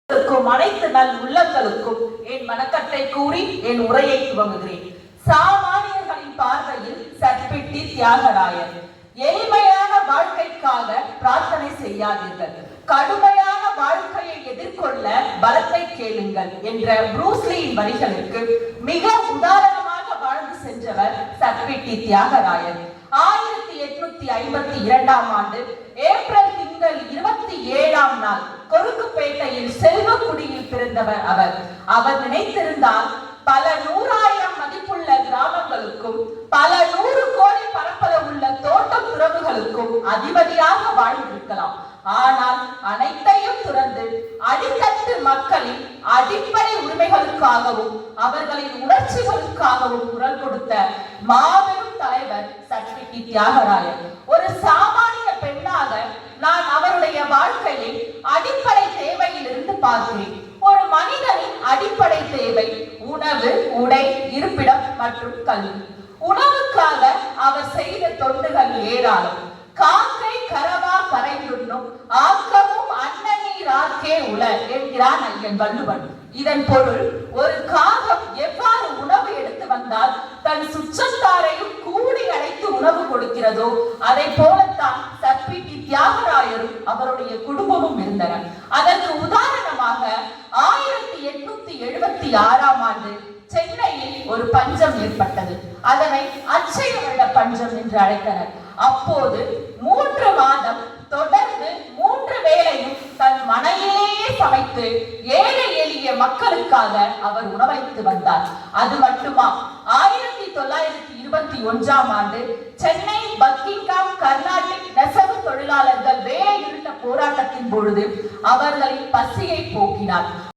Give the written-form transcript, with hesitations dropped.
அனைத்து நல் உள்ளங்களுக்கும் என் வணக்கத்தை கூறி என் உரையை துவங்குகிறேன். சாமானியர்களின் பார்வையில் சர்பிட்டி தியாகராயர். எளிமையான வாழ்க்கைக்காக பிரார்த்தனை செய்யாதீர்கள், கடுமையான வாழ்க்கையை எதிர்கொள்ள பலத்தை கேளுங்கள் என்ற புரூஸ்லியின் வரிகளுக்கு மிக உதாரணமாக வாழ்ந்து சென்றவர் சர்பிட்டி தியாகராயர். 1852ஆம் ஆண்டு ஏப்ரல் திங்கள் 27ஆம் நாள் கொருக்குப்பேட்டையில் செல்வக்குடியில் பிறந்தவர் அவர் நினைத்திருந்தால் பல நூறாயிரம் மதிப்புள்ள கிராமங்களுக்கும் பல 100 கோடி பரப்பளவுள்ள தோட்ட துறவுகளுக்கும் அதிபதியாக வாழ்ந்திருக்கலாம். ஆனால் அனைத்தையும் துறந்து அடித்தட்டு மக்களின் அடிப்படை உரிமைகளுக்காகவும் அவர்களின் உணர்ச்சிகளுக்காகவும் குரல் கொடுத்த மாபெரும் தலைவர் சர்பிட்டி தியாகராயர். ஒரு சாமானிய பெண்ணாக நான் அவருடைய வாழ்க்கையை அடிப்படை தேவையில் இருந்து பார்க்கிறேன். ஒரு மனிதனின் அடிப்படை தேவை உணவு, உடை, இருப்பிடம் மற்றும் கல்வி. உணவுக்காக அவர் செய்த தொண்டுகள் ஏராளம். காக்கை கரவா கரைந்துண்ணும் ஆக்கமும் அன்னநீர் ஆக்கே உல என்கிறான் ஐயன் வள்ளுவன். இதன் பொருள், ஒரு காகம் எவ்வாறு உணவு எடுத்து வந்தால் தன் சுற்றத்தாரையும் கூடி அழைத்து உணவு கொடுக்கிறதோ அதை போலத்தான் சர்பிட்டி தியாகராயரும் அவருடைய குடும்பமும் இருந்தனர். அதற்கு உதாரணமாக 1876ஆம் ஆண்டு சென்னையில் ஒரு பஞ்சம் ஏற்பட்டது. அதனை அச்சய வருட பஞ்சம் என்று அழைத்தனர். அப்போது 3 மாதம் தொடர்ந்து 3 வேளையும் தன் மனையிலேயே சமைத்து ஏழை எளிய மக்களுக்காக அவர் உணவளித்து வந்தார். அது மட்டுமா, 1921ஆம் ஆண்டு சென்னை பக்கிங்காம் கர்நாடிக் நெசவு தொழிலாளர்கள் வேலை நிறுத்த போராட்டத்தின் பொழுது அவர்களின் பசியை போக்கினார்.